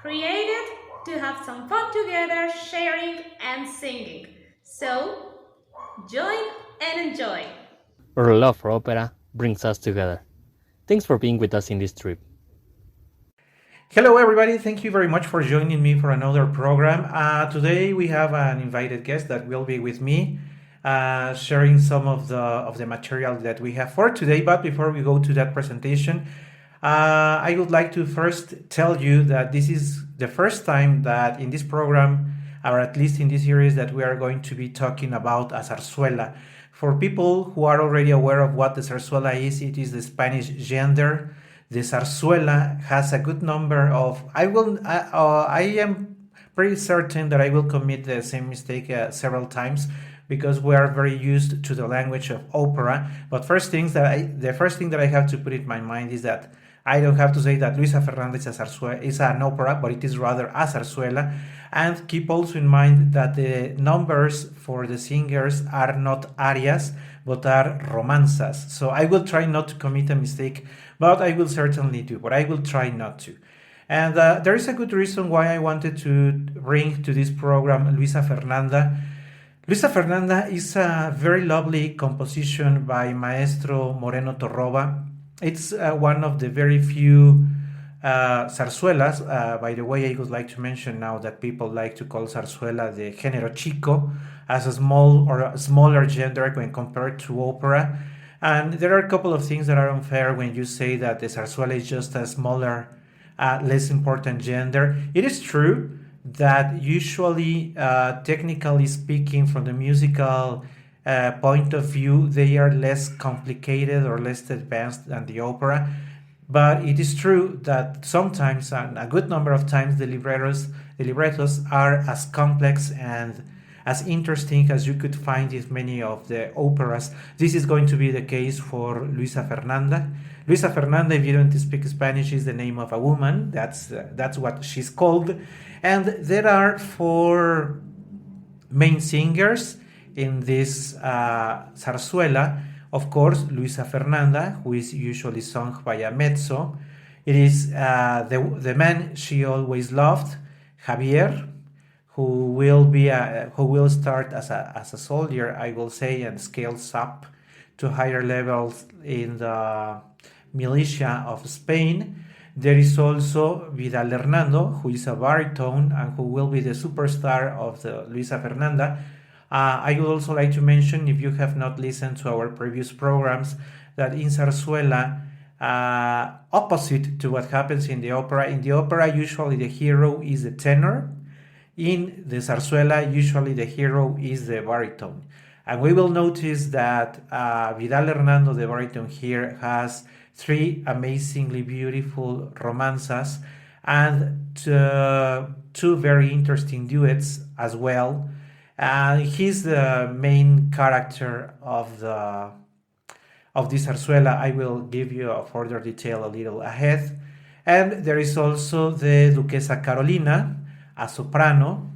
created to have some fun together, sharing and singing. So, join and enjoy. Our love for opera brings us together. Thanks for being with us in this trip. Hello, everybody. Thank you very much for joining me for another program. Today we have an invited guest that will be with me, sharing some of the material that we have for today. But before we go to that presentation, I would like to first tell you that this is the first time that in this program, or at least in this series, that we are going to be talking about a zarzuela. For people who are already aware of what the zarzuela is, it is the Spanish gender. The zarzuela has a good number of. I am pretty certain that I will commit the same mistake several times because we are very used to the language of opera. But the first thing that I have to put in my mind is that I don't have to say that Luisa Fernanda is an opera, but it is rather a zarzuela. And keep also in mind that the numbers for the singers are not arias, but are romanzas. So I will try not to commit a mistake, but I will certainly do, but I will try not to. And there is a good reason why I wanted to bring to this program Luisa Fernanda. Luisa Fernanda is a very lovely composition by Maestro Moreno Torroba. It's one of the very few zarzuelas. By the way, I would like to mention now that people like to call zarzuela the género chico, as a small or a smaller gender when compared to opera. And there are a couple of things that are unfair when you say that the zarzuela is just a smaller, less important gender. It is true that usually, technically speaking, from the musical point of view, they are less complicated or less advanced than the opera. But it is true that sometimes, and a good number of times, the librettos are as complex and as interesting as you could find in many of the operas. This is going to be the case for Luisa Fernanda. Luisa Fernanda, if you don't speak Spanish, is the name of a woman. That's what she's called. And there are four main singers in this zarzuela. Of course, Luisa Fernanda, who is usually sung by a mezzo. It is the man she always loved, Javier, who will start as a soldier, I will say, and scales up to higher levels in the militia of Spain. There is also Vidal Hernando, who is a baritone and who will be the superstar of the Luisa Fernanda. I would also like to mention, if you have not listened to our previous programs, that in zarzuela, opposite to what happens in the opera usually the hero is the tenor. In the zarzuela, usually the hero is the baritone. And we will notice that Vidal Hernando, the baritone here, has three amazingly beautiful romanzas and two very interesting duets as well. He's the main character of this zarzuela. I will give you a further detail a little ahead. And there is also the Duquesa Carolina, a soprano,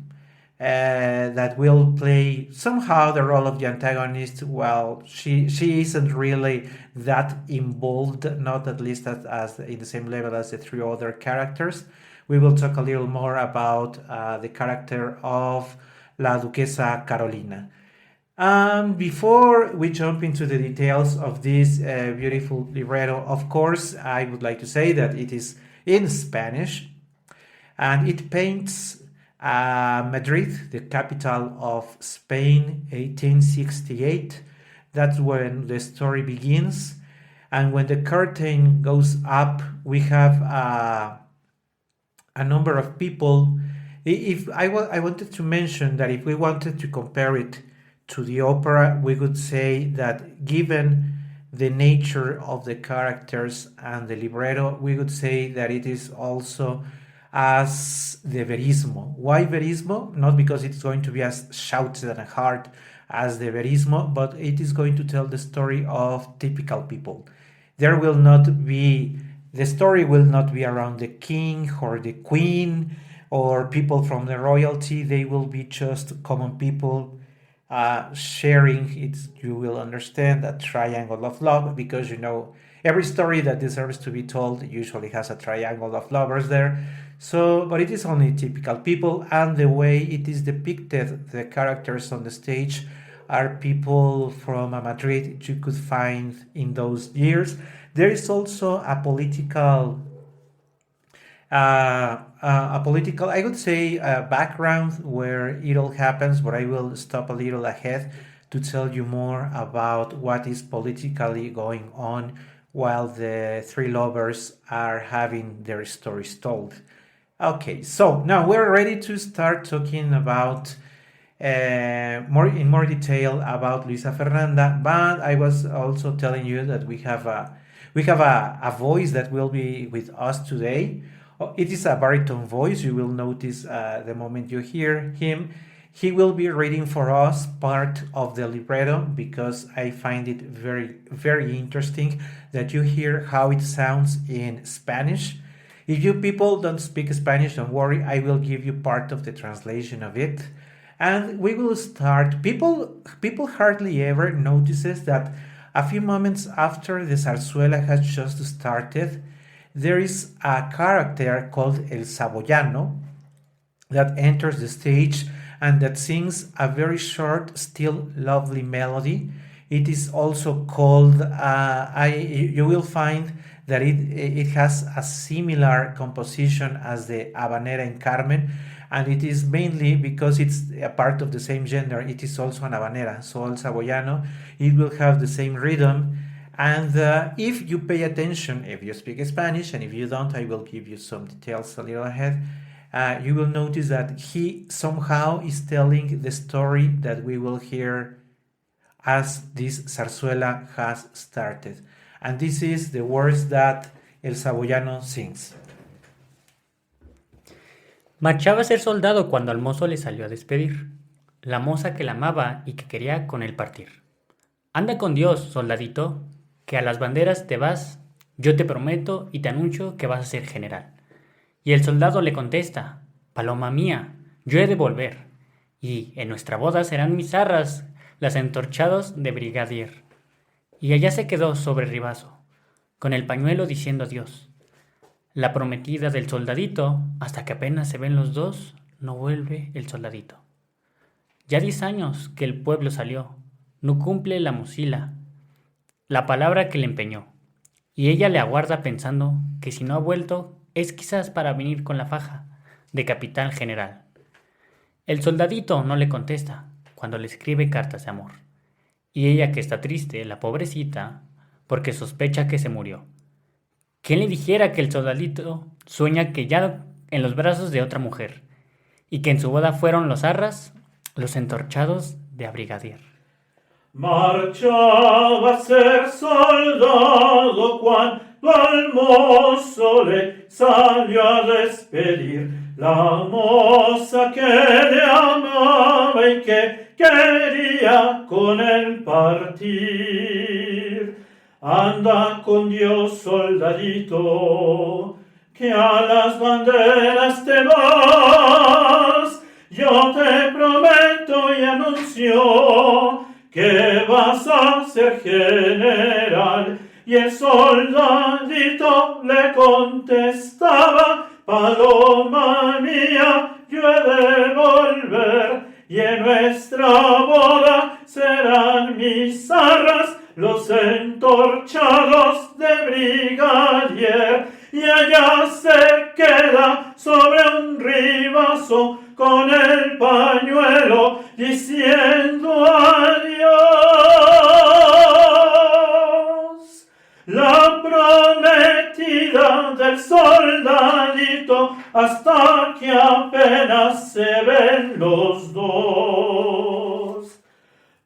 that will play somehow the role of the antagonist. Well, she isn't really that involved, not at least as in the same level as the three other characters. We will talk a little more about the character of La Duquesa Carolina. Before we jump into the details of this beautiful libretto, of course, I would like to say that it is in Spanish and it paints Madrid, the capital of Spain, 1868. That's when the story begins. And when the curtain goes up, we have a number of people. If I wanted to mention that if we wanted to compare it to the opera, we could say that given the nature of the characters and the libretto, we could say that it is also as the verismo. Why verismo? Not because it's going to be as shouted and hard as the verismo, but it is going to tell the story of typical people. The story will not be around the king or the queen or people from the royalty. They will be just common people sharing it. You will understand a triangle of love, because every story that deserves to be told usually has a triangle of lovers there. So, but it is only typical people, and the way it is depicted, the characters on the stage are people from Madrid you could find in those years. There is also I would say, background where it all happens, but I will stop a little ahead to tell you more about what is politically going on while the three lovers are having their stories told. Okay, so now we're ready to start talking about more detail about Luisa Fernanda. But I was also telling you that we have a voice that will be with us today. Oh, it is a baritone voice. You will notice the moment you hear him. He will be reading for us part of the libretto because I find it very, very interesting that you hear how it sounds in Spanish. If you people don't speak Spanish, don't worry, I will give you part of the translation of it. And we will start. People hardly ever notices that a few moments after the zarzuela has just started, there is a character called El Saboyano that enters the stage and that sings a very short, still lovely melody. It is also called, you will find that it has a similar composition as the Habanera in Carmen, and it is mainly because it's a part of the same genre. It is also an habanera, so El Saboyano, it will have the same rhythm. And if you pay attention, if you speak Spanish, and if you don't, I will give you some details a little ahead. You will notice that he somehow is telling the story that we will hear as this zarzuela has started. And this is the words that El Saboyano sings. Marchaba a ser soldado cuando al mozo le salió a despedir, la moza que la amaba y que quería con él partir. Anda con Dios, soldadito, que a las banderas te vas, yo te prometo y te anuncio que vas a ser general. Y el soldado le contesta, paloma mía, yo he de volver, y en nuestra boda serán mis arras las entorchados de brigadier. Y allá se quedó sobre el ribazo, con el pañuelo diciendo adiós. La prometida del soldadito, hasta que apenas se ven los dos, no vuelve el soldadito. Ya 10 años que el pueblo salió, no cumple la mocila, la palabra que le empeñó, y ella le aguarda pensando que si no ha vuelto es quizás para venir con la faja de capitán general. El soldadito no le contesta cuando le escribe cartas de amor, y ella que está triste, la pobrecita, porque sospecha que se murió. ¿Quién le dijera que el soldadito sueña que ya en los brazos de otra mujer, y que en su boda fueron los arras, los entorchados de a brigadier? Marchaba a ser soldado cuando al mozo le salió a despedir, la moza que le amaba y que quería con él partir. Anda con Dios, soldadito, que a las banderas te vas. Yo te prometo y anuncio que vas a ser general. Y el soldadito le contestaba, paloma mía, yo he de volver, y en nuestra boda serán mis arras los entorchados de brigadier. Y allá se queda sobre un ribazo con el pañuelo diciendo adiós. La prometida del soldadito hasta que apenas se ven los dos.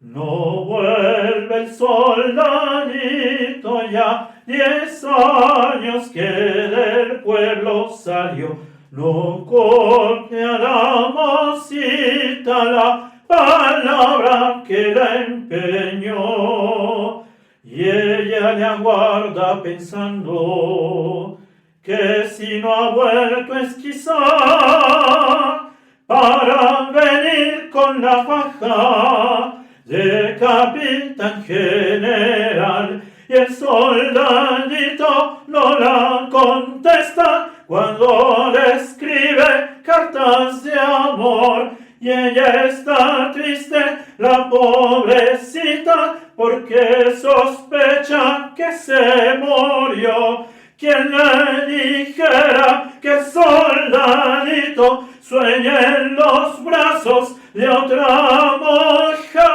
No vuelve el soldadito ya 10 años que del pueblo salió. No copia la mocita la palabra que la empeñó. Y ella le aguarda pensando que si no ha vuelto es quizá para venir con la faja de capitán general. Y el soldadito no la contesta cuando le escribe grita porque sospecha que se murió. Quien le dijera que el soldadito sueña en los brazos de otra mujer,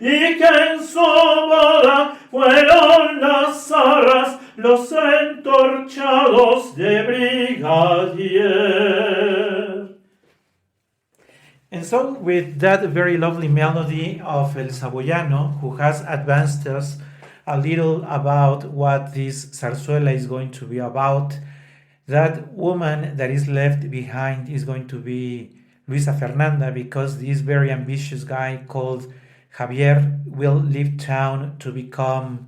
y que en su boda fueron las arras, los entorchados de brigadier. And so, with that very lovely melody of El Saboyano, who has advanced us a little about what this zarzuela is going to be about, that woman that is left behind is going to be Luisa Fernanda, because this very ambitious guy called Javier will leave town to become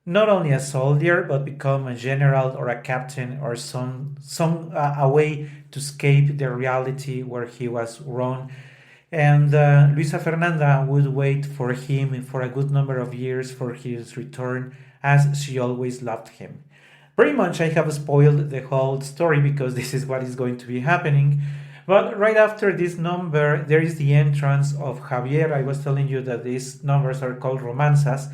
not only a soldier, but become a general or a captain or a way to escape the reality where he was wrong. And Luisa Fernanda would wait for him for a good number of years for his return, as she always loved him. Pretty much I have spoiled the whole story because this is what is going to be happening. But right after this number, there is the entrance of Javier. I was telling you that these numbers are called romanzas.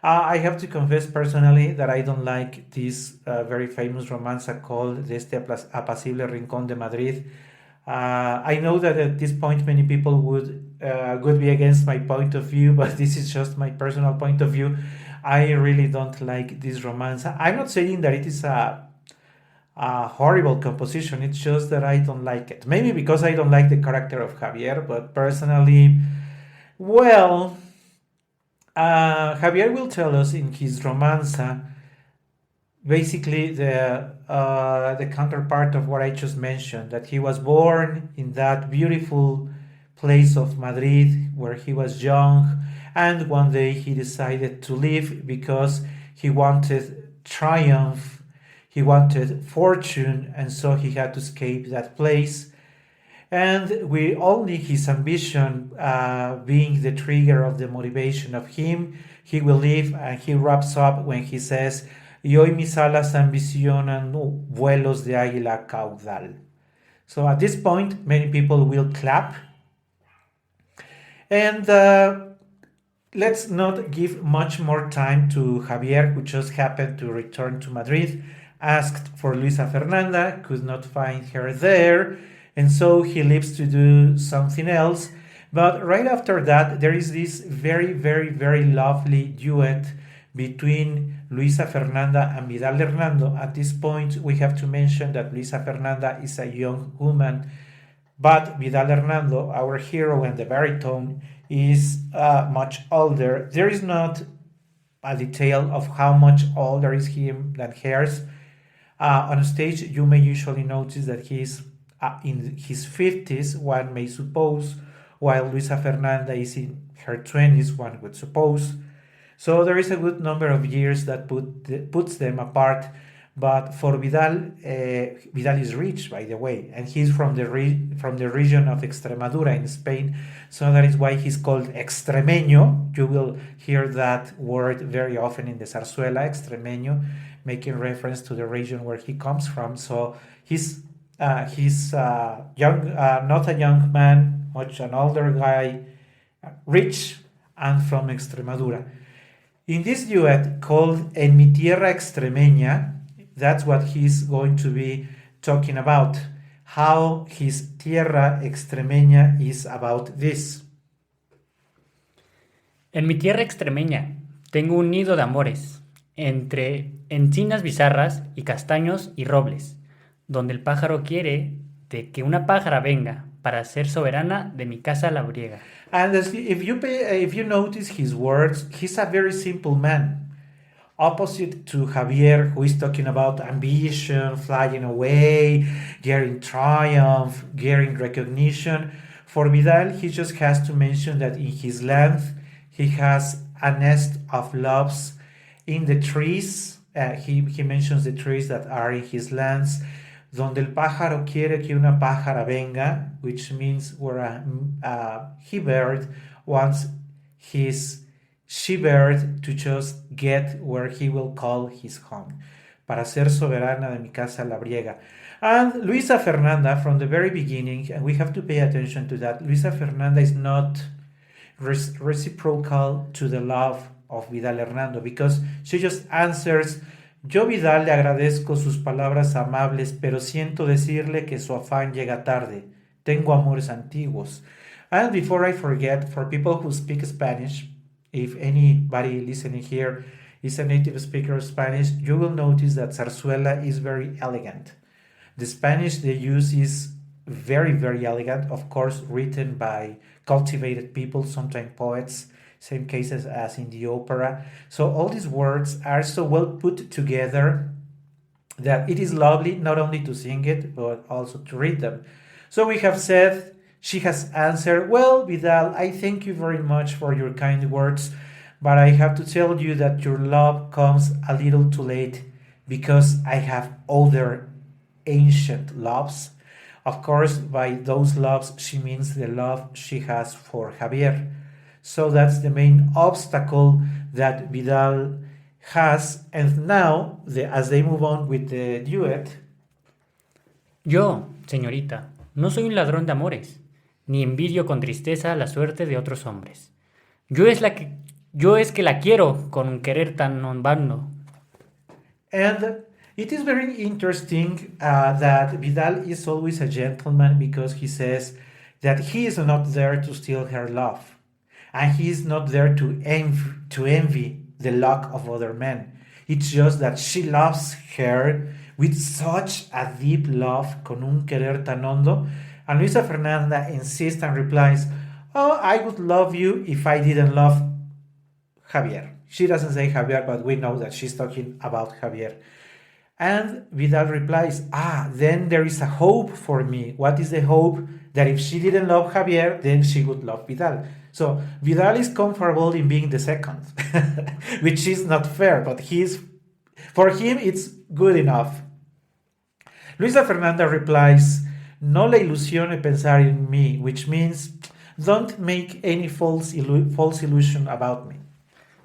I have to confess personally that I don't like this very famous romanza called De este apacible rincón de Madrid. I know that at this point many people would be against my point of view, but this is just my personal point of view. I really don't like this romanza. I'm not saying that it is a horrible composition, it's just that I don't like it. Maybe because I don't like the character of Javier, but personally, well, Javier will tell us in his romanza basically the counterpart of what I just mentioned, that he was born in that beautiful place of Madrid where he was young, and one day he decided to leave because he wanted triumph, he wanted fortune, and so he had to escape that place. And with only his ambition being the trigger of the motivation of him, he will leave, and he wraps up when he says, "Y hoy mis alas ambicionan vuelos de águila caudal." So at this point, many people will clap. And let's not give much more time to Javier, who just happened to return to Madrid, asked for Luisa Fernanda, could not find her there, and so he leaves to do something else. But right after that, there is this very, very, very lovely duet between Luisa Fernanda and Vidal Hernando. At this point, we have to mention that Luisa Fernanda is a young woman, but Vidal Hernando, our hero and the baritone, is much older. There is not a detail of how much older is him than hers. On stage, you may usually notice that he's in his 50s, one may suppose, while Luisa Fernanda is in her 20s, one would suppose. So there is a good number of years that puts them apart. But for Vidal, Vidal is rich, by the way, and he's from the region of Extremadura in Spain. So that is why he's called extremeño. You will hear that word very often in the zarzuela, extremeño, making reference to the region where he comes from. So he's young, not a young man, much an older guy, rich, and from Extremadura. In this duet called En mi tierra extremeña, that's what he's going to be talking about, how his tierra extremeña is about this. En mi tierra extremeña tengo un nido de amores, entre encinas bizarras y castaños y robles, donde el pájaro quiere de que una pájara venga para ser soberana de mi casa labriega. And if you notice his words, he's a very simple man. Opposite to Javier, who is talking about ambition, flying away, getting triumph, getting recognition. For Vidal, he just has to mention that in his land, he has a nest of loves in the trees. He mentions the trees that are in his lands. Donde el pájaro quiere que una pájara venga, which means where a he-bird wants his she-bird to just get where he will call his home. Para ser soberana de mi casa labriega. And Luisa Fernanda, from the very beginning, and we have to pay attention to that, Luisa Fernanda is not reciprocal to the love of Vidal Hernando, because she just answers, yo Vidal le agradezco sus palabras amables, pero siento decirle que su afán llega tarde. Tengo amores antiguos. And before I forget, for people who speak Spanish, if anybody listening here is a native speaker of Spanish, you will notice that zarzuela is very elegant. The Spanish they use is very, very elegant, of course, written by cultivated people, sometimes poets, same cases as in the opera. So all these words are so well put together that it is lovely not only to sing it, but also to read them. So we have said, she has answered, well, Vidal, I thank you very much for your kind words, but I have to tell you that your love comes a little too late because I have other ancient loves. Of course, by those loves, she means the love she has for Javier. So that's the main obstacle that Vidal has. And now, as they move on with the duet. Yo, señorita, no soy un ladrón de amores, ni envidio con tristeza la suerte de otros hombres. Yo es que la quiero con un querer tan vano. And it is very interesting that Vidal is always a gentleman because he says that he is not there to steal her love. And he is not there to envy the luck of other men. It's just that she loves her with such a deep love, con un querer tan hondo. And Luisa Fernanda insists and replies, oh, I would love you if I didn't love Javier. She doesn't say Javier, but we know that she's talking about Javier. And Vidal replies, then there is a hope for me. What is the hope? That if she didn't love Javier, then she would love Vidal. So Vidal is comfortable in being the second, which is not fair, but for him it's good enough. Luisa Fernanda replies, no le ilusione pensar en mí, which means don't make any false illusion about me.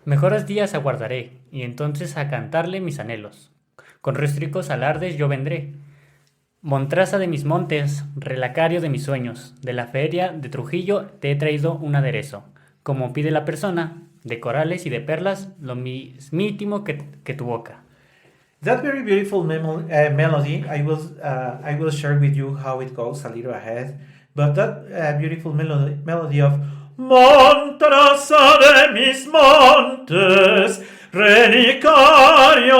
Mejores días aguardaré, y entonces a cantarle mis anhelos. Con rústicos alardes yo vendré. Montraza de mis montes, relacario de mis sueños, de la feria de Trujillo te he traído un aderezo. Como pide la persona, de corales y de perlas, lo mismísimo que tu boca. That very beautiful melody, I will share with you how it goes a little ahead. But that beautiful melody of Montraza de mis montes, relicario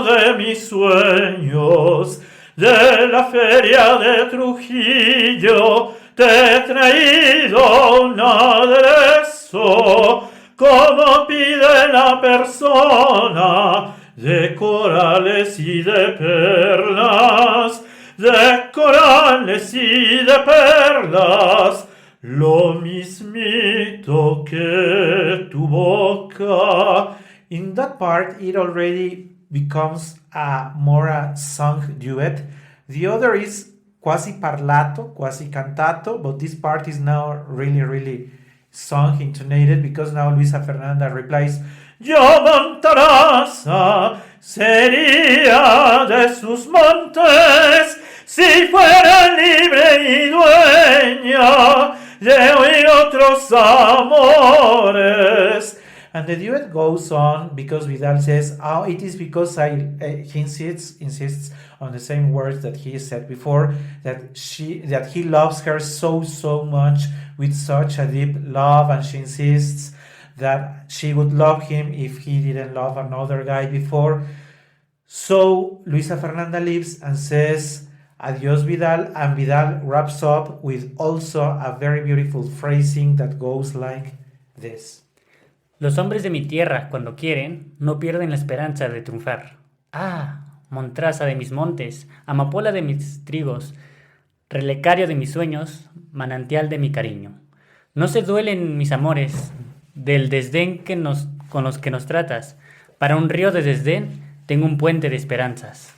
de mis sueños, de la feria de Trujillo te he traído un aderezo, como pide la persona, de corales y de perlas, de corales y de perlas, lo mismito que tu boca. In that part, it already becomes more a sung duet. The other is quasi parlato, quasi cantato, but this part is now really, really sung, intonated, because now Luisa Fernanda replies, Yo Montraza sería de sus montes si fuera libre y dueña de oír otros amores. And the duet goes on because Vidal says, it is because he insists on the same words that he said before, that he loves her so much with such a deep love, and she insists that she would love him if he didn't love another guy before. So Luisa Fernanda leaves and says, adios Vidal, and Vidal wraps up with also a very beautiful phrasing that goes like this. Los hombres de mi tierra, cuando quieren, no pierden la esperanza de triunfar. Montraza de mis montes, amapola de mis trigos, relicario de mis sueños, manantial de mi cariño. No se duelen mis amores del desdén con los que nos tratas. Para un río de desdén tengo un puente de esperanzas.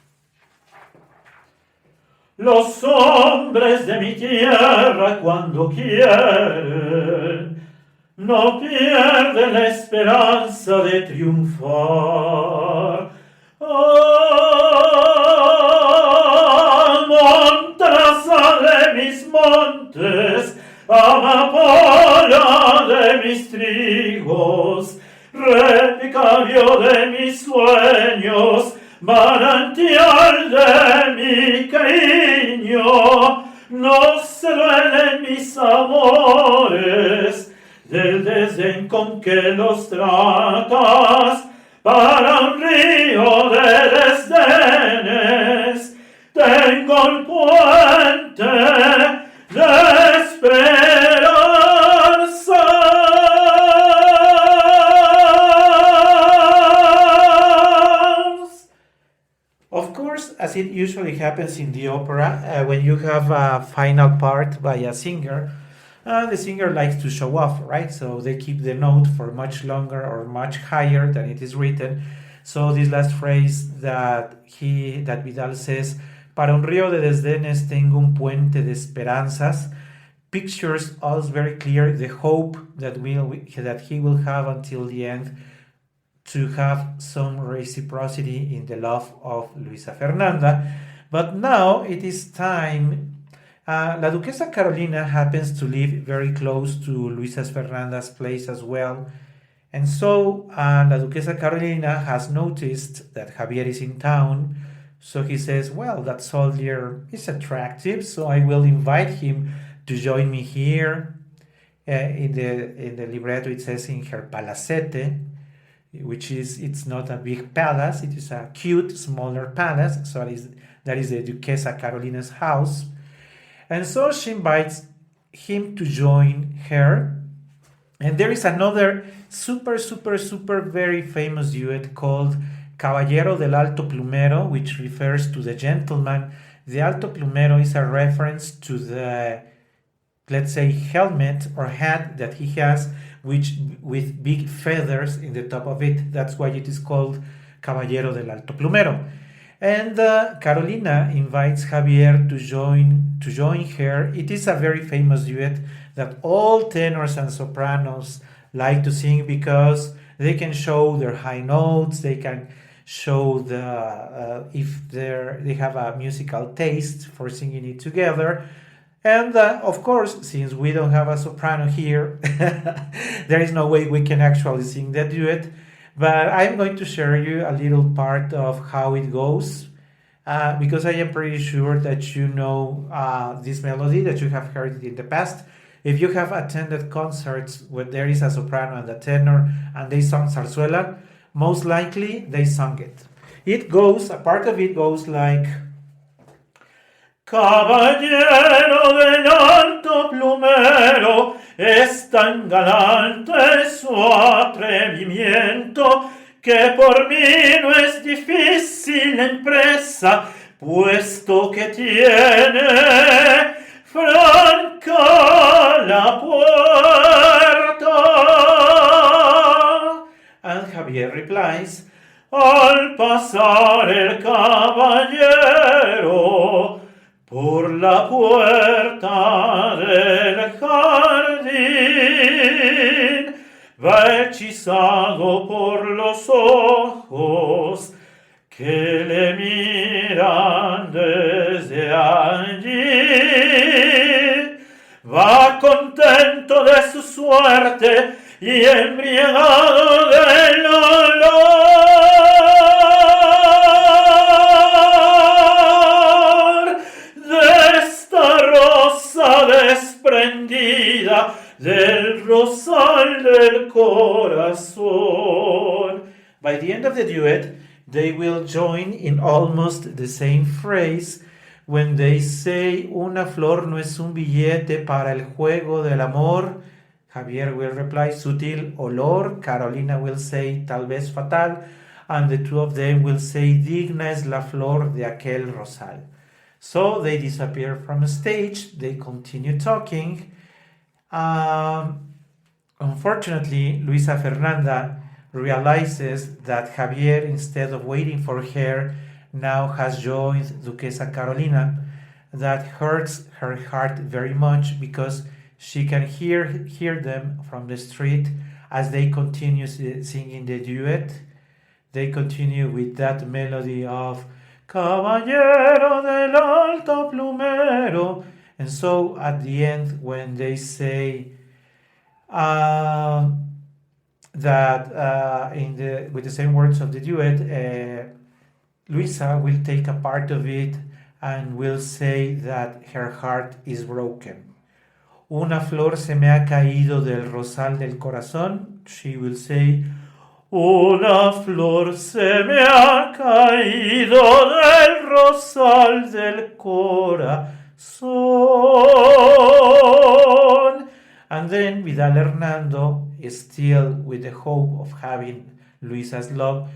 Los hombres de mi tierra, cuando quieren, no pierden la esperanza de triunfar. Amor trigos, relicario de mis sueños, manantial de mi cariño. No se duelen mis amores del desdén con que los tratas, para un río de desdenes tengo el puente de esperanzas. Of course, as it usually happens in the opera, when you have a final part by a singer, the singer likes to show off, right? So they keep the note for much longer or much higher than it is written. So this last phrase that Vidal says, "Para un río de desdenes tengo un puente de esperanzas," pictures us very clear the hope that he will have until the end to have some reciprocity in the love of Luisa Fernanda. But now it is time. La Duquesa Carolina happens to live very close to Luisa Fernanda's place as well. And so La Duquesa Carolina has noticed that Javier is in town. So he says, well, that soldier is attractive, so I will invite him to join me here. In the libretto it says in her palacete, it's not a big palace, it is a cute, smaller palace. So that is the Duquesa Carolina's house. And so she invites him to join her. And there is another super very famous duet called Caballero del Alto Plumero, which refers to the gentleman. The Alto Plumero is a reference to the, let's say, helmet or hat that he has, which with big feathers in the top of it. That's why it is called Caballero del Alto Plumero. And Carolina invites Javier to join her. It is a very famous duet that all tenors and sopranos like to sing because they can show their high notes. They can show if they have a musical taste for singing it together. And of course, since we don't have a soprano here, there is no way we can actually sing that duet. But I'm going to share you a little part of how it goes, because I am pretty sure that you know this melody, that you have heard it in the past. If you have attended concerts where there is a soprano and a tenor and they sing zarzuela, most likely they sung it. A part of it goes like... Caballero del alto plumero, es tan galante su atrevimiento que por mí no es difícil la empresa, puesto que tiene franca la puerta. And Javier replies, al pasar el caballero por la puerta del jardín, va hechizado por los ojos que le miran desde allí. Va contento de su suerte y embriagado del olor de esta rosa desprendida del rosal del corazón. By the end of the duet, they will join in almost the same phrase when they say, una flor no es un billete para el juego del amor. Javier will reply, sutil olor. Carolina will say, tal vez fatal. And the two of them will say, digna es la flor de aquel rosal. So they disappear from the stage. They continue talking. Unfortunately, Luisa Fernanda realizes that Javier, instead of waiting for her, now has joined Duquesa Carolina. That hurts her heart very much because she can hear them from the street as they continue singing the duet. They continue with that melody of Caballero del alto plumero. And so at the end, when they say that with the same words of the duet, Luisa will take a part of it and will say that her heart is broken. Una flor se me ha caído del rosal del corazón. She will say, una flor se me ha caído del rosal del corazón. And then Vidal Hernando, still with the hope of having Luisa's love,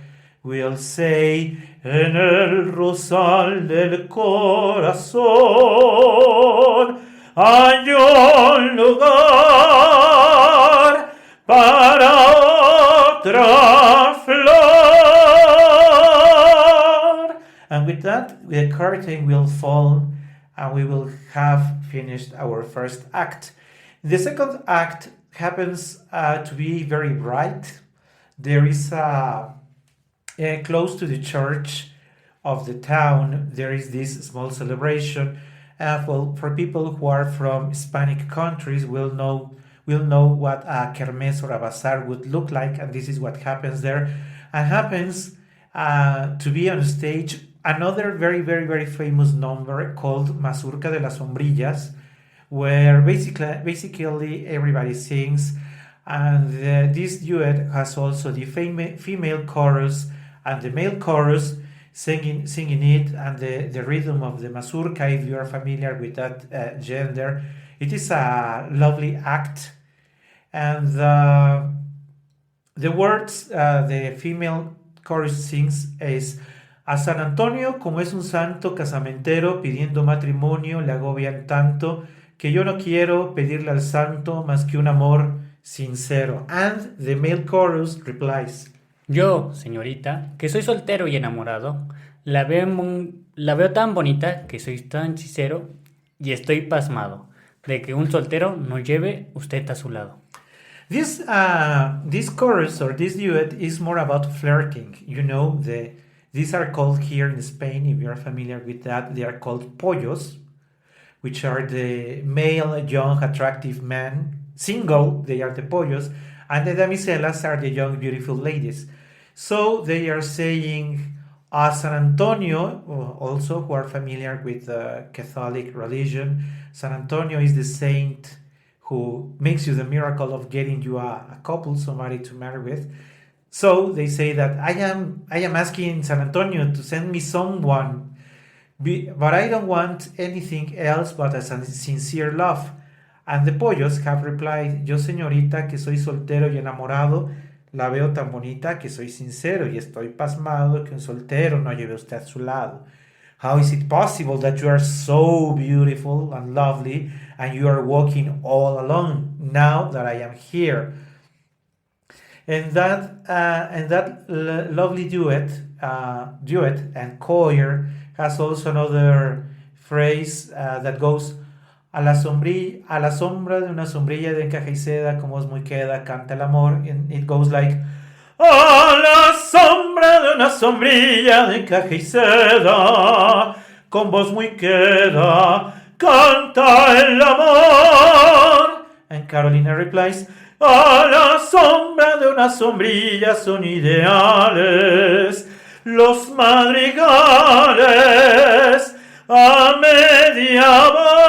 will say, en el rosal del corazón hay un lugar para otra flor. And with that, the curtain will fall and we will have finished our first act. The second act happens to be very bright. There is close to the church of the town, there is this small celebration. For people who are from Hispanic countries will know what a kermés or a bazaar would look like, and this is what happens there. And happens to be on stage another very, very, very famous number called Mazurca de las Sombrillas, where basically everybody sings, and this duet has also the female chorus and the male chorus singing it, and the rhythm of the mazurka, if you are familiar with that gender. It is a lovely act, and the words the female chorus sings is: a San Antonio, como es un santo casamentero, pidiendo matrimonio, le agobian tanto, que yo no quiero pedirle al santo más que un amor sincero. And the male chorus replies: yo, señorita, que soy soltero y enamorado, la veo tan bonita, que soy tan sincero y estoy pasmado de que un soltero no lleve usted a su lado. This chorus or this duet is more about flirting. You know, these are called here in Spain, if you are familiar with that, they are called pollos, which are the male, young, attractive men. Single, they are the pollos, and the damiselas are the young, beautiful ladies. So they are saying, a San Antonio, also who are familiar with the Catholic religion, San Antonio is the saint who makes you the miracle of getting you a couple, somebody to marry with. So they say that I am asking San Antonio to send me someone, but I don't want anything else but a sincere love. And the pollos have replied, yo señorita que soy soltero y enamorado, la veo tan bonita que soy sincero y estoy pasmado que un soltero no lleve usted a su lado. How is it possible that you are so beautiful and lovely and you are walking all alone now that I am here? And that lovely duet and choir has also another phrase that goes: a la sombra de una sombrilla de encaje y seda, con voz muy queda, canta el amor. And it goes like: a la sombra de una sombrilla de encaje y seda, con voz muy queda, canta el amor. And Carolina replies: a la sombra de una sombrilla son ideales los madrigales a media voz.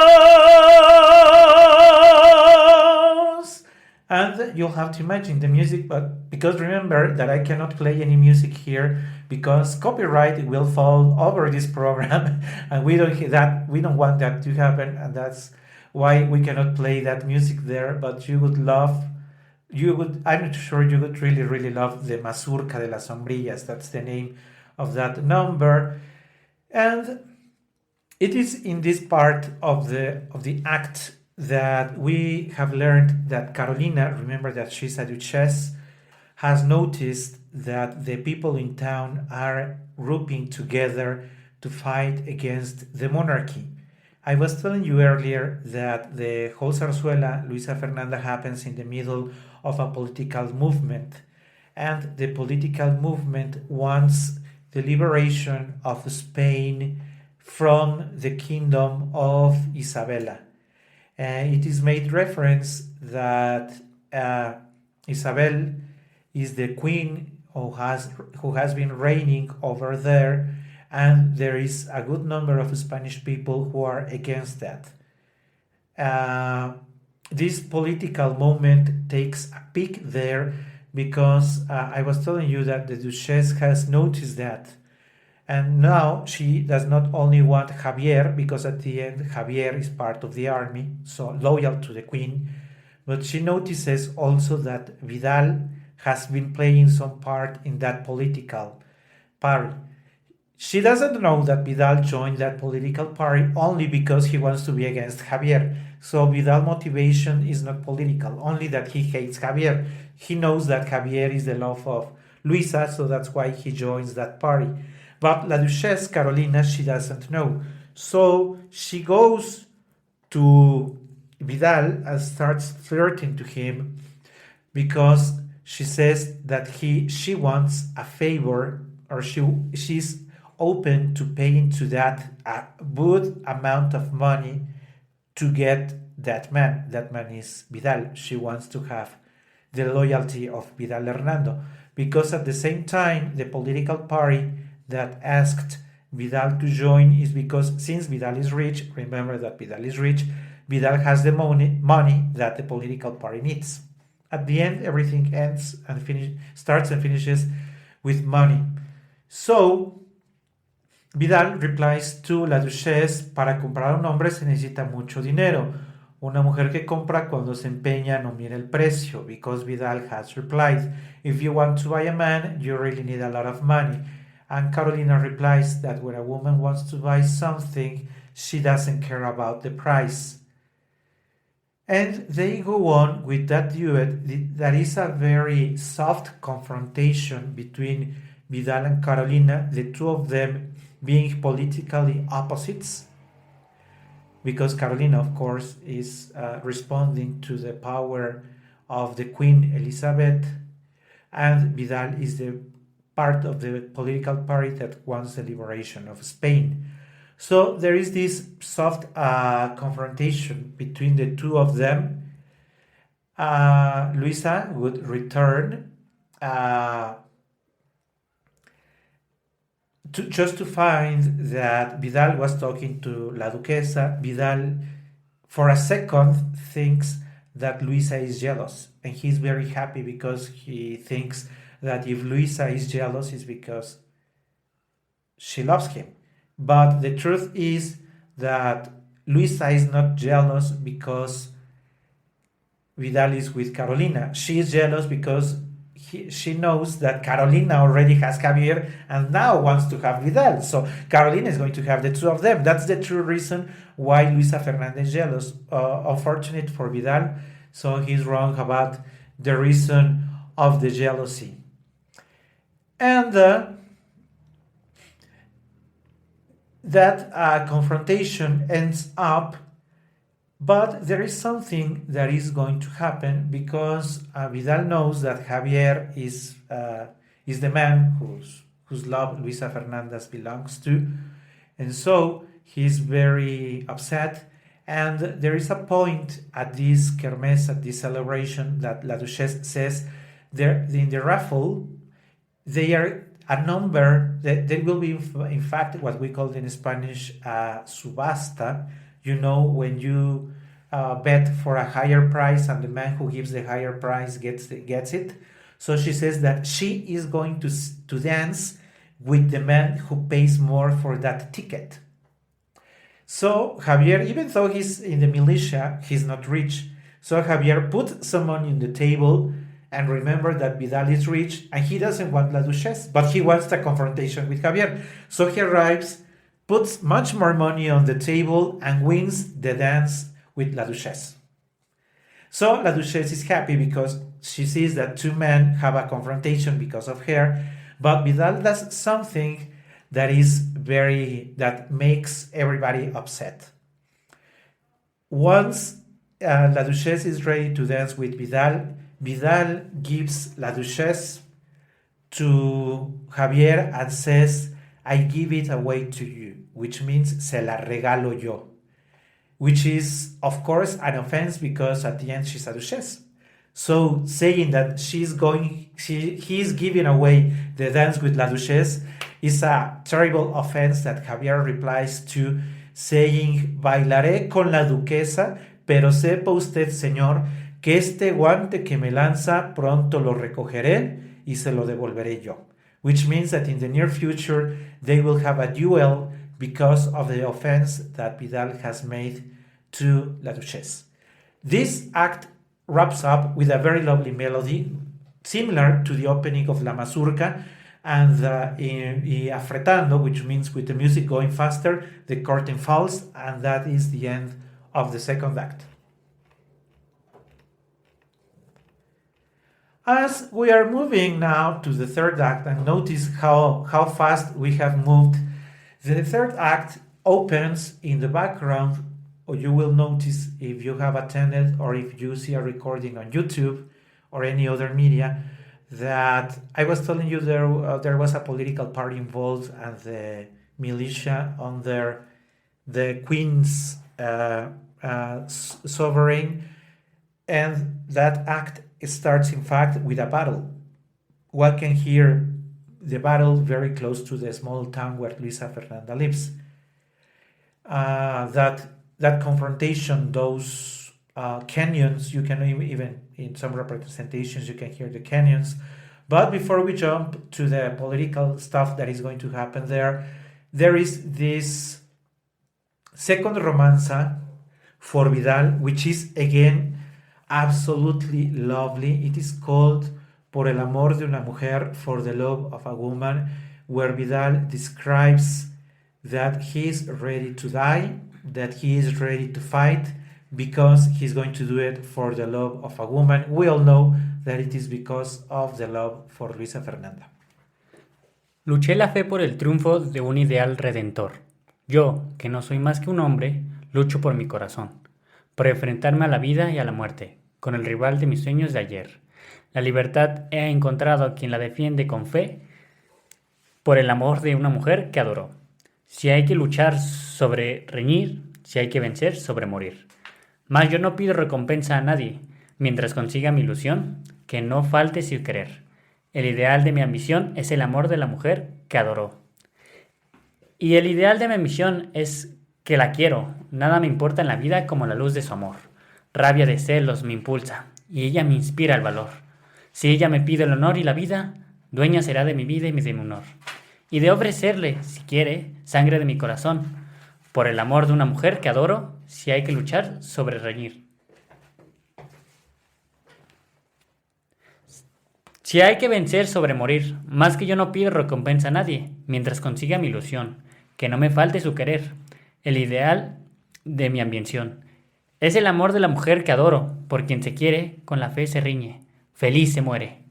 And you'll have to imagine the music, but because remember that I cannot play any music here because copyright will fall over this program, and we don't want that to happen, and that's why we cannot play that music there. But I'm sure you would really, really love the Mazurca de las Sombrillas. That's the name of that number. And it is in this part of the act that we have learned that Carolina, remember that she's a duchess, has noticed that the people in town are grouping together to fight against the monarchy. I was telling you earlier that the whole zarzuela, Luisa Fernanda, happens in the middle of a political movement, and the political movement wants the liberation of Spain from the kingdom of Isabella. It is made reference that Isabel is the queen who has been reigning over there, and there is a good number of Spanish people who are against that. This political moment takes a peak there because I was telling you that the Duchess has noticed that. And now she does not only want Javier, because at the end Javier is part of the army, so loyal to the queen, but she notices also that Vidal has been playing some part in that political party. She doesn't know that Vidal joined that political party only because he wants to be against Javier. So Vidal's motivation is not political, only that he hates Javier. He knows that Javier is the love of Luisa, so that's why he joins that party. But La Duchesse Carolina, she doesn't know. So she goes to Vidal and starts flirting to him because she says that she wants a favor, or she's open to paying to that a good amount of money to get that man. That man is Vidal. She wants to have the loyalty of Vidal Hernando, because at the same time the political party that asked Vidal to join is because since Vidal is rich, remember that Vidal is rich, Vidal has the money that the political party needs. At the end, everything starts and finishes with money. So Vidal replies to La Duchesse, para comprar a un hombre se necesita mucho dinero. Una mujer que compra cuando se empeña no mira el precio, because Vidal has replied, if you want to buy a man, you really need a lot of money. And Carolina replies that when a woman wants to buy something, she doesn't care about the price. And they go on with that duet. That is a very soft confrontation between Vidal and Carolina, the two of them being politically opposites, because Carolina, of course, is responding to the power of the Queen Elizabeth, and Vidal is the part of the political party that wants the liberation of Spain. So there is this soft confrontation between the two of them. Luisa would return just to find that Vidal was talking to La Duquesa. Vidal, for a second, thinks that Luisa is jealous, and he's very happy because he thinks that if Luisa is jealous, it's because she loves him. But the truth is that Luisa is not jealous because Vidal is with Carolina. She is jealous because she knows that Carolina already has Javier and now wants to have Vidal. So Carolina is going to have the two of them. That's the true reason why Luisa Fernanda is jealous. Unfortunate for Vidal, so he's wrong about the reason of the jealousy. And that confrontation ends up, but there is something that is going to happen because Vidal knows that Javier is the man whose love Luisa Fernandez belongs to, and so he's very upset. And there is a point at this kermesse, at this celebration, that La Duchesse says there in the raffle they are a number that there will be in fact what we call in Spanish subasta. You know, when you bet for a higher price and the man who gives the higher price gets it. So she says that she is going to dance with the man who pays more for that ticket. So Javier, even though he's in the militia, he's not rich. So Javier puts some money on the table, and remember that Vidal is rich and he doesn't want La Duchesse, but he wants the confrontation with Javier. So he arrives, puts much more money on the table, and wins the dance with La Duchesse. So La Duchesse is happy because she sees that two men have a confrontation because of her, but Vidal does something that makes everybody upset. Once La Duchesse is ready to dance with Vidal, Vidal gives La Duchesse to Javier and says, I give it away to you, which means se la regalo yo, which is, of course, an offense because at the end she's a duchess. So saying that he's giving away the dance with La Duchesse is a terrible offense that Javier replies to, saying, bailaré con la duquesa, pero sepa usted, señor, que este guante que me lanza pronto lo recogeré y se lo devolveré yo. Which means that in the near future they will have a duel because of the offense that Vidal has made to La Duchesse. This act wraps up with a very lovely melody, similar to the opening of La Mazurca, and affretando, which means with the music going faster, the curtain falls, and that is the end of the second act. As we are moving now to the third act, and notice how fast we have moved, the third act opens in the background, or you will notice if you have attended or if you see a recording on YouTube or any other media, that I was telling you there was a political party involved and the militia under the Queen's sovereign, and that act starts in fact with a battle. One can hear the battle very close to the small town where Luisa Fernanda lives. That confrontation, those canyons, you can even in some representations you can hear the canyons. But before we jump to the political stuff that is going to happen there is this second romanza for Vidal, which is again absolutely lovely. It is called Por el amor de una mujer, for the love of a woman, where Vidal describes that he is ready to die, that he is ready to fight, because he's going to do it for the love of a woman. We all know that it is because of the love for Luisa Fernanda. Luché la fe por el triunfo de un ideal redentor. Yo, que no soy más que un hombre, lucho por mi corazón, por enfrentarme a la vida y a la muerte, con el rival de mis sueños de ayer. La libertad he encontrado a quien la defiende con fe, por el amor de una mujer que adoró. Si hay que luchar sobre reñir, si hay que vencer sobre morir. Mas yo no pido recompensa a nadie, mientras consiga mi ilusión, que no falte su querer. El ideal de mi ambición es el amor de la mujer que adoró. Y el ideal de mi ambición es que la quiero, nada me importa en la vida como la luz de su amor. Rabia de celos me impulsa, y ella me inspira el valor. Si ella me pide el honor y la vida, dueña será de mi vida y de mi honor. Y de ofrecerle, si quiere, sangre de mi corazón, por el amor de una mujer que adoro, si hay que luchar sobre reñir. Si hay que vencer sobre morir, más que yo no pido recompensa a nadie, mientras consiga mi ilusión, que no me falte su querer, el ideal de mi ambición. Es el amor de la mujer que adoro, por quien se quiere, con la fe se riñe, feliz se muere.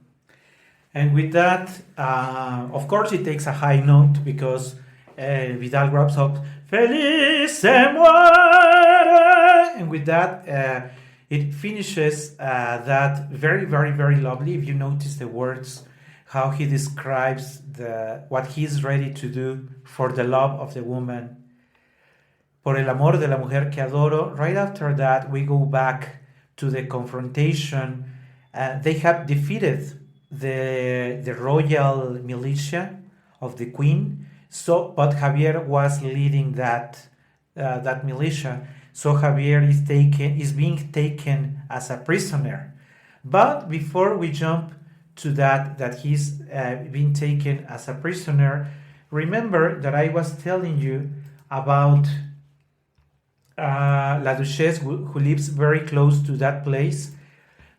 And with that, of course, it takes a high note because Vidal wraps up, Feliz se muere! And with that, it finishes that very, very, very lovely. If you notice the words, how he describes what he's ready to do for the love of the woman. Por el amor de la mujer que adoro. Right after that, we go back to the confrontation. They have defeated the royal militia of the queen. But Javier was leading that militia. So Javier is being taken as a prisoner. But before we jump to that he's being taken as a prisoner, remember that I was telling you about La Duchesse who lives very close to that place.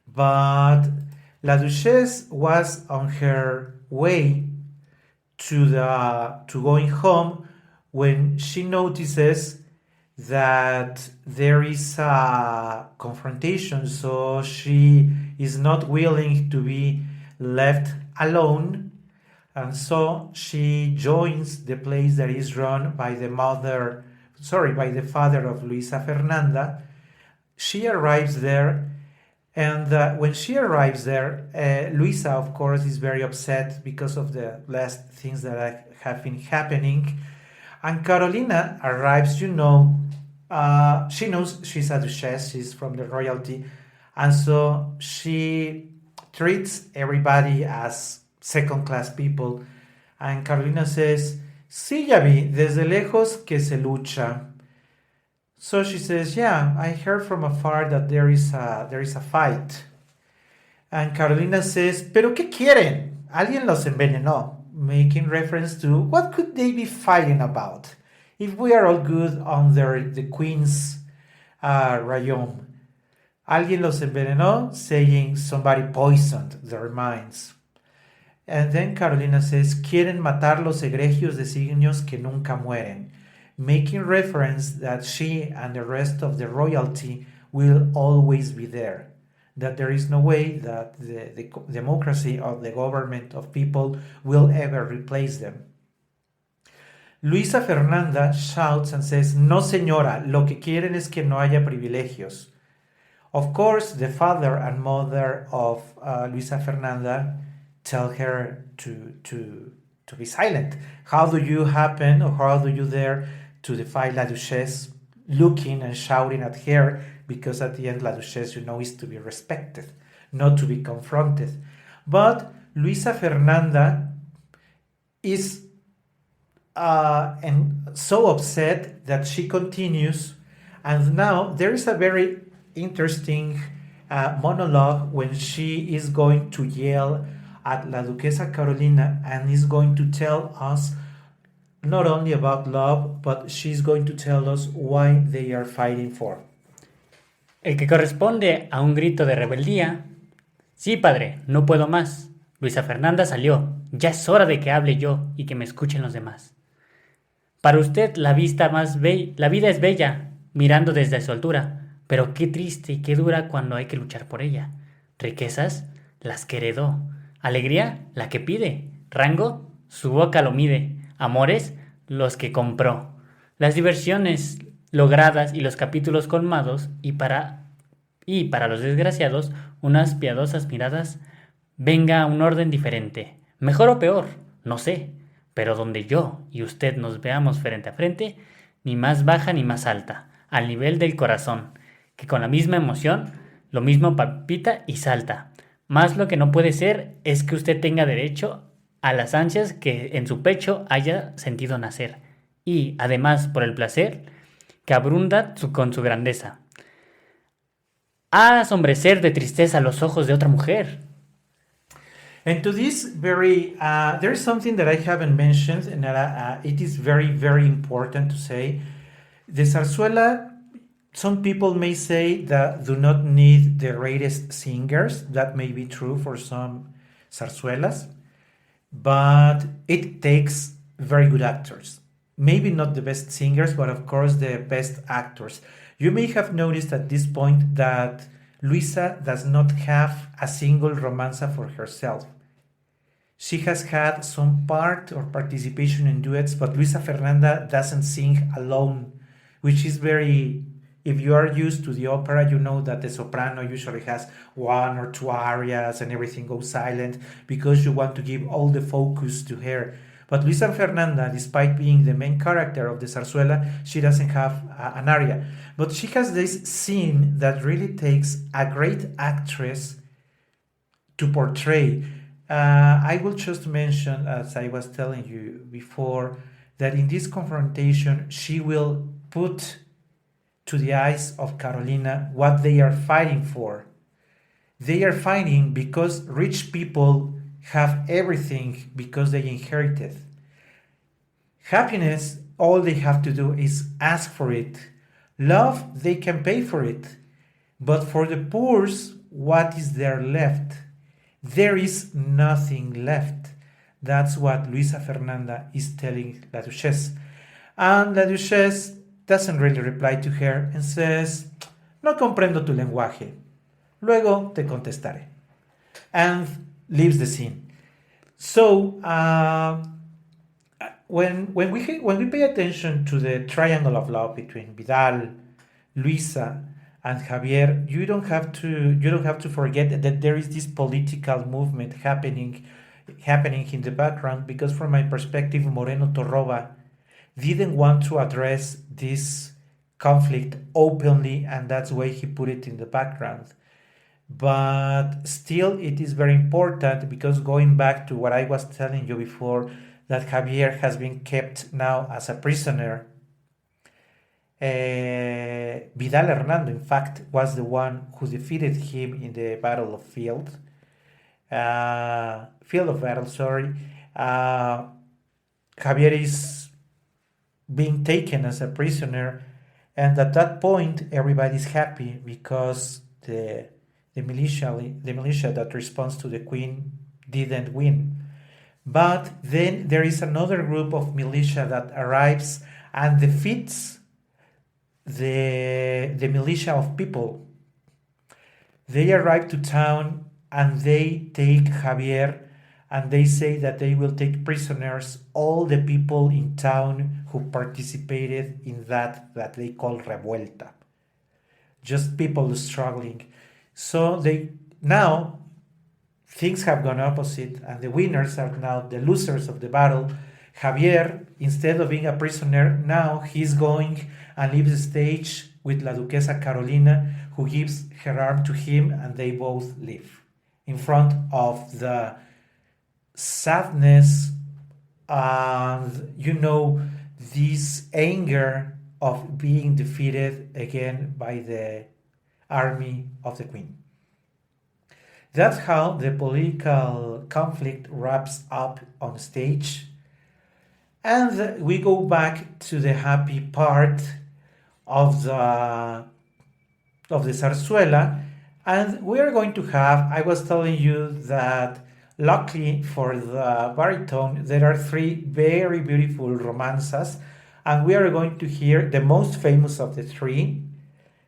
But La Duchesse was on her way to going home when she notices that there is a confrontation, so she is not willing to be left alone, and so she joins the place that is run by the father of Luisa Fernanda. She arrives there, and when she arrives there, Luisa, of course, is very upset because of the last things that have been happening. And Carolina arrives, she knows she's a duchess, she's from the royalty, And so she treats everybody as second class people. And Carolina says, sí, ya vi, desde lejos que se lucha. So she says, yeah, I heard from afar that there is a fight. And Carolina says, pero ¿qué quieren? Alguien los envenenó, making reference to what could they be fighting about if we are all good under the queen's rayón. Alguien los envenenó, saying somebody poisoned their minds. And then Carolina says, quieren matar los egregios designios que nunca mueren, making reference that she and the rest of the royalty will always be there, that there is no way that the democracy of the government of people will ever replace them. Luisa Fernanda shouts and says, no señora, lo que quieren es que no haya privilegios. Of course, the father and mother of Luisa Fernanda tell her to be silent. How do you happen, or how do you dare to defy La Duchesse, looking and shouting at her, because at the end La Duchesse, is to be respected, not to be confronted. But Luisa Fernanda is and so upset that she continues, and now there is a very interesting monologue when she is going to yell at La Duquesa Carolina and is going to tell us not only about love, but she's going to tell us why they are fighting for. El que corresponde a un grito de rebeldía. Sí, padre, no puedo más. Luisa Fernanda salió. Ya es hora de que hable yo y que me escuchen los demás. Para usted la vida es bella, mirando desde su altura, pero qué triste y qué dura cuando hay que luchar por ella. Riquezas, las que heredó. Alegría, la que pide. Rango, su boca lo mide. Amores, los que compró. Las diversiones logradas y los capítulos colmados, y para los desgraciados, unas piadosas miradas. Venga un orden diferente. Mejor o peor, no sé. Pero donde yo y usted nos veamos frente a frente, ni más baja ni más alta, al nivel del corazón, que con la misma emoción, lo mismo palpita y salta. Más lo que no puede ser es que usted tenga derecho a las ansias que en su pecho haya sentido nacer, y, además, por el placer que abunda con su grandeza. A asombrecer de tristeza los ojos de otra mujer. And to this there's something that I haven't mentioned, and that it is very, very important to say. The zarzuela, some people may say that do not need the greatest singers. That may be true for some zarzuelas, but it takes very good actors. Maybe not the best singers, but of course the best actors. You may have noticed at this point that Luisa does not have a single romanza for herself. She has had some part or participation in duets, but Luisa Fernanda doesn't sing alone, which is very... If you are used to the opera, you know that the soprano usually has one or two arias and everything goes silent because you want to give all the focus to her. But Luisa Fernanda, despite being the main character of the zarzuela, she doesn't have an aria. But she has this scene that really takes a great actress to portray. I will just mention, as I was telling you before, that in this confrontation, she will put to the eyes of Carolina what they are fighting for. They are fighting because rich people have everything because they inherited. Happiness, all they have to do is ask for it. Love, they can pay for it. But for the poor, what is there left? There is nothing left. That's what Luisa Fernanda is telling La Duchesse. And La Duchesse doesn't really reply to her and says, no comprendo tu lenguaje. Luego te contestaré. And leaves the scene. So, when we pay attention to the triangle of love between Vidal, Luisa, and Javier, you don't have to forget that there is this political movement happening in the background, because from my perspective, Moreno Torroba didn't want to address this conflict openly, and that's why he put it in the background. but still it is very important because going back to what I was telling you before, that Javier has been kept now as a prisoner. Vidal Hernando, in fact, was the one who defeated him in the Battle of Field of Battle. Sorry, Javier is being taken as a prisoner, and at that point, everybody's happy because the militia that responds to the queen didn't win. But then there is another group of militia that arrives and defeats the militia of people. They arrive to town and they take Javier and they say that they will take prisoners all the people in town who participated in that they call revuelta. Just people struggling. So now things have gone opposite and the winners are now the losers of the battle. Javier, instead of being a prisoner, now he's going and leaves the stage with La Duquesa Carolina, who gives her arm to him, and they both leave in front of the sadness and, this anger of being defeated again by the army of the queen. That's how the political conflict wraps up on stage. And we go back to the happy part of the zarzuela, and we are going to have, I was telling you that luckily for the baritone, there are 3 very beautiful romanzas, and we are going to hear the most famous of the three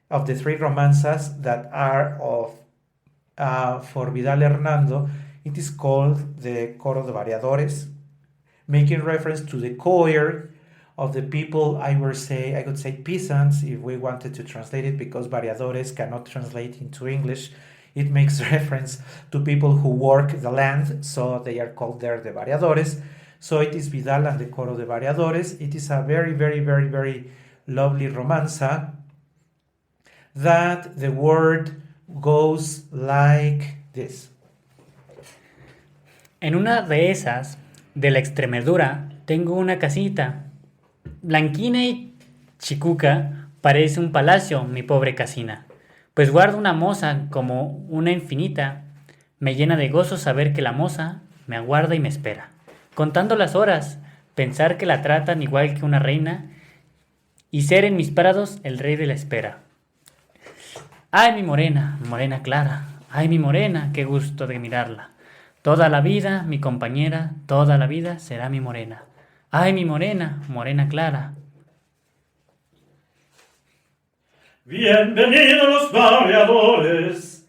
romanzas that are for Vidal Hernando. It is called the Coro de Variadores, making reference to the choir of the people, I could say peasants, if we wanted to translate it, because variadores cannot translate into English. It makes reference to people who work the land, so they are called there the variadores. So it is Vidal and the Coro de Variadores. It is a very, very, very, very lovely romanza that the word goes like this. En una de esas, de la Extremadura, tengo una casita. Blanquina y chicuca, parece un palacio, mi pobre casina. Pues guardo una moza como una infinita. Me llena de gozo saber que la moza me aguarda y me espera. Contando las horas, pensar que la tratan igual que una reina y ser en mis prados el rey de la espera. Ay, mi morena, morena clara, ay, mi morena, qué gusto de mirarla. Toda la vida, mi compañera, toda la vida será mi morena. Ay, mi morena, morena clara. Bienvenidos los variadores,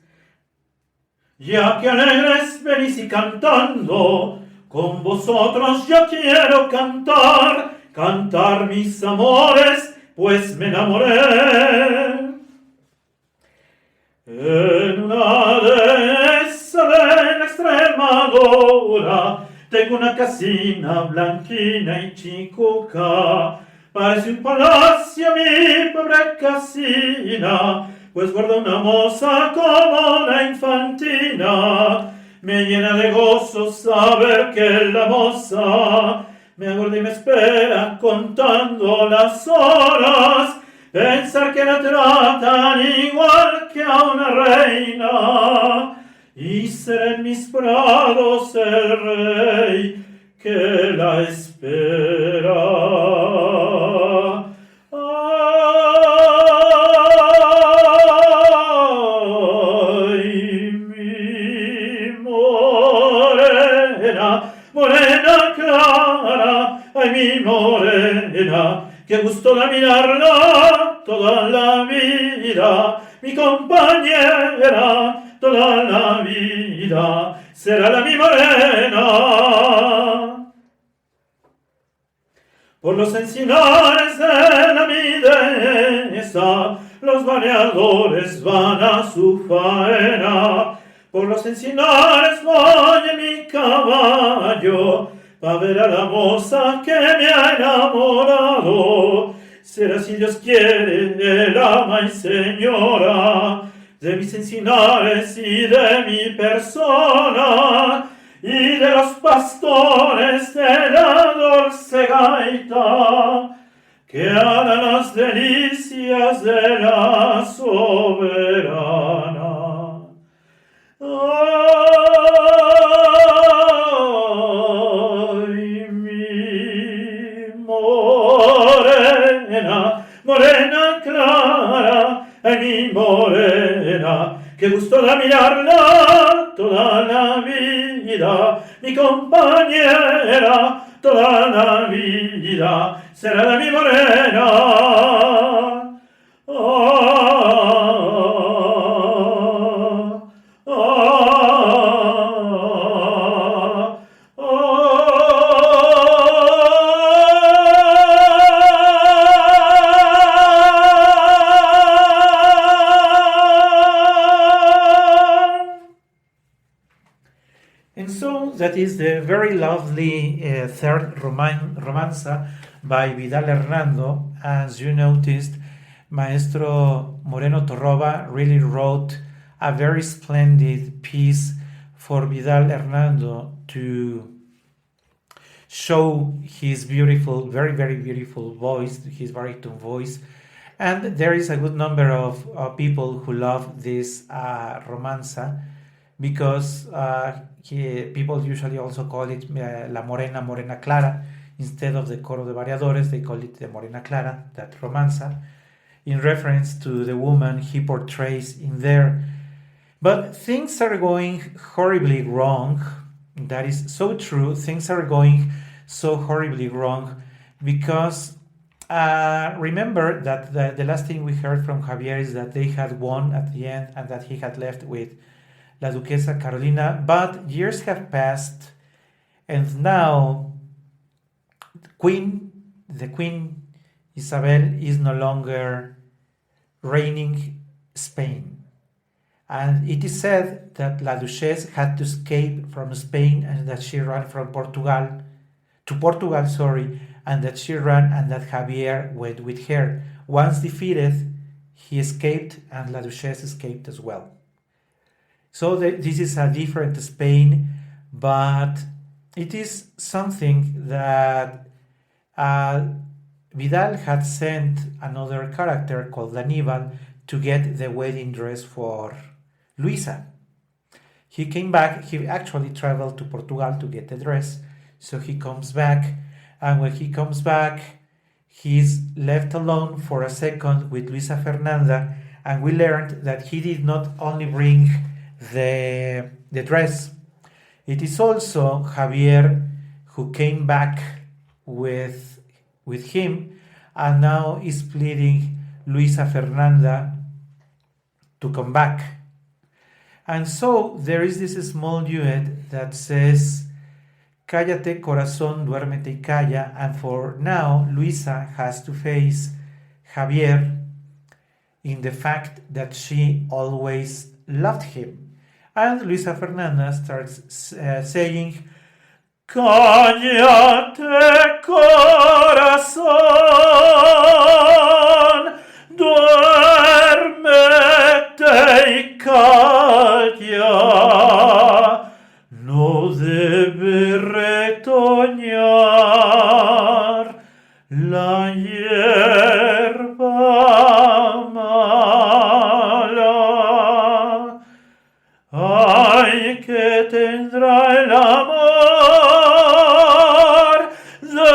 ya que alegres venís y cantando, con vosotros yo quiero cantar mis amores, pues me enamoré. En una de esas de la Extremadura, tengo una casina blanquina y chicuca. Parece un palacio mi pobre casina, pues guarda una moza como una infantina. Me llena de gozo saber que la moza me aguarda y me espera contando las horas. Pensar que la tratan igual que a una reina y ser en mis prados el rey que la espera. Ay, mi morena, morena clara, ay, mi morena, qué gusto de mirarla toda la vida, mi compañera toda la vida, será la mi morena. Por los encinares de la mi dehesa, los variadores van a su faena. Por los encinares voy en mi caballo, pa' ver a la moza que me ha enamorado. Será si Dios quiere el ama y señora de mis encinares y de mi persona, y de los pastores de la dulce gaita, que harán las delicias de la soberana. Ay, mi morena, morena clara, ay, mi morena, que gusto da mirarla toda la vida, mi compañera toda la vida, será la mi morena. And so that is the very lovely third romanza by Vidal Hernando. As you noticed, Maestro Moreno Torroba really wrote a very splendid piece for Vidal Hernando to show his beautiful, very, very beautiful voice, his baritone voice. And there is a good number of people who love this romanza because people usually also call it La Morena, Morena Clara. Instead of the Coro de Variadores, they call it the Morena Clara, that romanza, in reference to the woman he portrays in there. But things are going horribly wrong. That is so true. Things are going so horribly wrong because remember that the last thing we heard from Javier is that they had won at the end and that he had left with La Duquesa Carolina. But years have passed and now the Queen Isabel is no longer reigning Spain. And it is said that La Duchesse had to escape from Spain and that she ran from Portugal, and that she ran and that Javier went with her. Once defeated, he escaped and La Duchesse escaped as well. So this is a different Spain, but it is something that Vidal had sent another character called Aníbal to get the wedding dress for Luisa. He came back, he actually traveled to Portugal to get the dress, so he comes back, and when he comes back, he's left alone for a second with Luisa Fernanda, and we learned that he did not only bring the dress, it is also Javier who came back with him, and now is pleading Luisa Fernanda to come back. And so there is this small duet that says, Cállate corazón, duérmete y calla, and for now Luisa has to face Javier in the fact that she always loved him. And Luisa Fernanda starts saying, Cállate corazón, duérmete y calla, no debe retoñar la hierba mala. Ay, que tendrá el amor de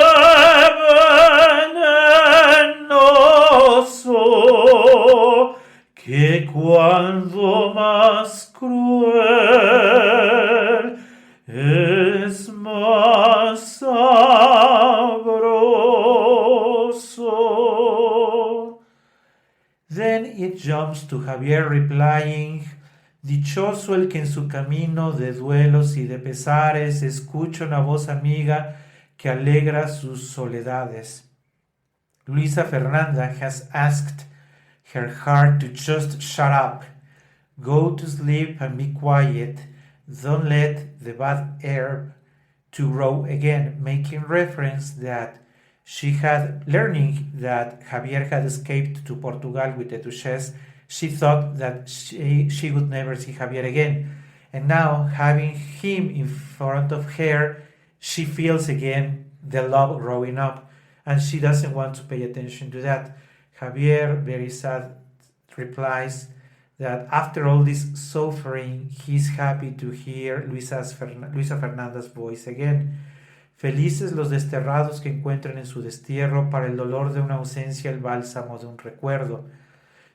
venenoso, que cuando más cruel es más sabroso. Then it jumps to Javier replying, Dichoso el que en su camino de duelos y de pesares escucha una voz amiga que alegra sus soledades. Luisa Fernanda has asked her heart to just shut up, go to sleep and be quiet, don't let the bad herb to grow again, making reference that she had learning that Javier had escaped to Portugal with the Duchess she thought that she would never see Javier again. And now, having him in front of her, she feels again the love growing up, and she doesn't want to pay attention to that. Javier, very sad, replies that after all this suffering, he's happy to hear Luisa Fernanda's voice again. Felices los desterrados que encuentran en su destierro para el dolor de una ausencia el bálsamo de un recuerdo.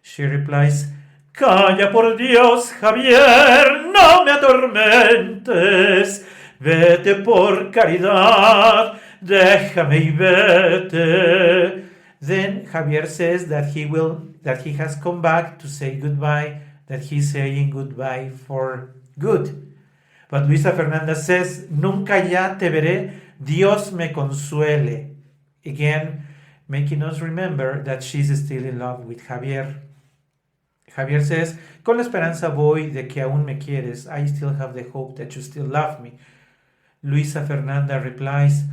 She replies, Calla por Dios, Javier, no me atormentes. Vete por caridad, déjame y vete. Then Javier says that he has come back to say goodbye, that he's saying goodbye for good. But Luisa Fernanda says, Nunca ya te veré, Dios me consuele. Again, making us remember that she's still in love with Javier. Javier says, Con la esperanza voy de que aún me quieres. I still have the hope that you still love me. Luisa Fernanda replies,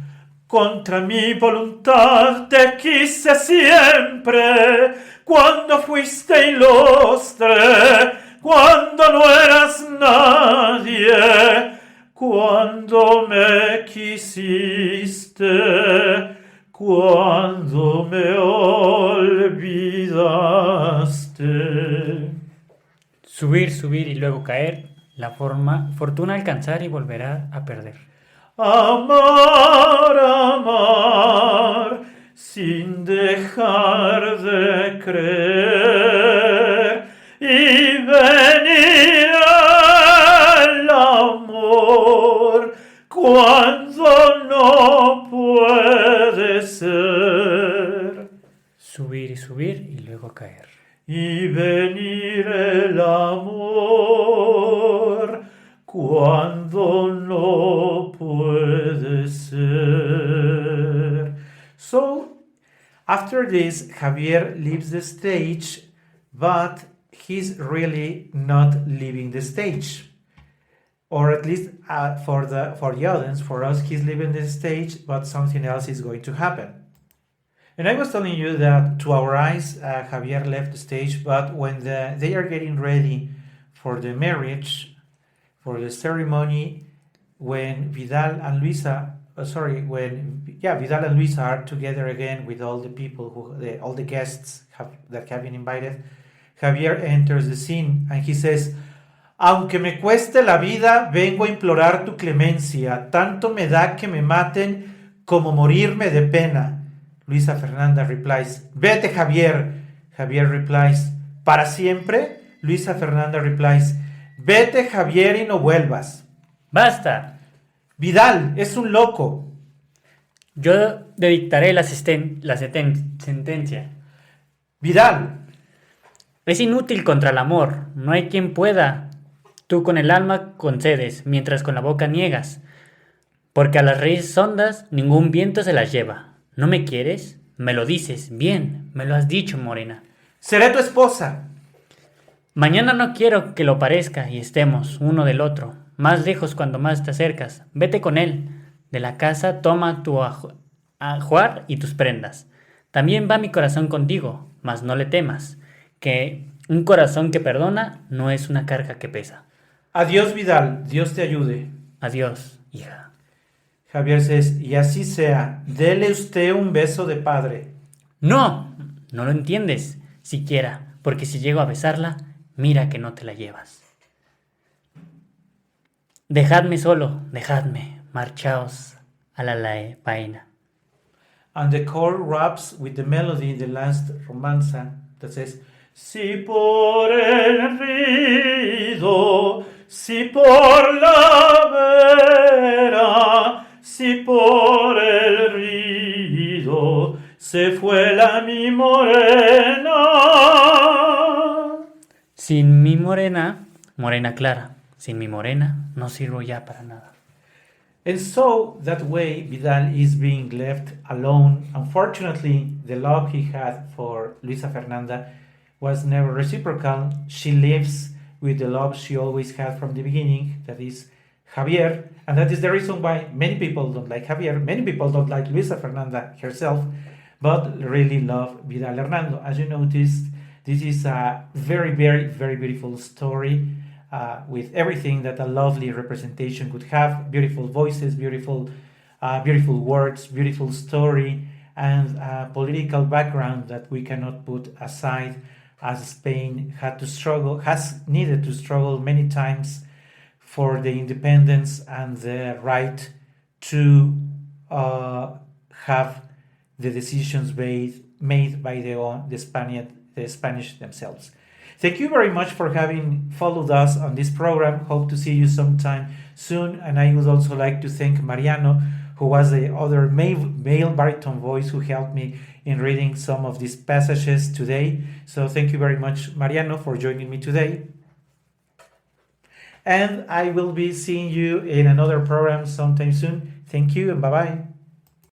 Contra mi voluntad te quise siempre, cuando fuiste ilustre, cuando no eras nadie, cuando me quisiste, cuando me olvidaste. Subir, subir y luego caer, la fortuna alcanzar y volverá a perder. Amar, amar, sin dejar de creer, y venir el amor cuando no puede ser. Subir y subir y luego caer. Y venir el amor cuando no puede ser. So, after this, Javier leaves the stage, but he's really not leaving the stage. Or at least for the audience, for us, he's leaving the stage, but something else is going to happen. And I was telling you that to our eyes, Javier left the stage, but when they are getting ready for the marriage, for the ceremony, when Vidal and Luisa are together again with all the people, all the guests that have been invited, Javier enters the scene and he says, Aunque me cueste la vida, vengo a implorar tu clemencia. Tanto me da que me maten como morirme de pena. Luisa Fernanda replies, Vete, Javier. Javier replies, ¿Para siempre? Luisa Fernanda replies, Vete, Javier, y no vuelvas. ¡Basta! Vidal, es un loco. Yo le dictaré la sentencia. Vidal. Es inútil contra el amor. No hay quien pueda. Tú con el alma concedes, mientras con la boca niegas. Porque a las raíces hondas ningún viento se las lleva. ¿No me quieres? Me lo dices. Bien, me lo has dicho, morena. Seré tu esposa. Mañana no quiero que lo parezca y estemos uno del otro, más lejos cuando más te acercas. Vete con él. De la casa toma tu ajuar y tus prendas. También va mi corazón contigo, mas no le temas, que un corazón que perdona no es una carga que pesa. Adiós, Vidal. Dios te ayude. Adiós, hija. Javier says, y así sea. Dele usted un beso de padre. No, no lo entiendes siquiera, porque si llego a besarla, mira que no te la llevas. Dejadme solo, dejadme, marchaos a la faena. And the chord raps with the melody, the last romanza, that says, Si por el río, si por la vera, si por el río, se fue mi morena. Sin mi morena, morena clara, sin mi morena, no sirvo ya para nada. And so, that way, Vidal is being left alone. Unfortunately, the love he had for Luisa Fernanda was never reciprocal. She lives with the love she always had from the beginning, that is Javier. And that is the reason why many people don't like Javier. Many people don't like Luisa Fernanda herself, but really love Vidal Hernando. As you noticed, This is a very, very, very beautiful story with everything that a lovely representation could have. Beautiful voices, beautiful words, beautiful story, and a political background that we cannot put aside, as Spain has needed to struggle many times for the independence and the right to have the decisions made by the Spanish themselves. Thank you very much for having followed us on this program. Hope to see you sometime soon. And I would also like to thank Mariano, who was the other male baritone voice who helped me in reading some of these passages today. So thank you very much, Mariano, for joining me today. And I will be seeing you in another program sometime soon. Thank you and bye-bye.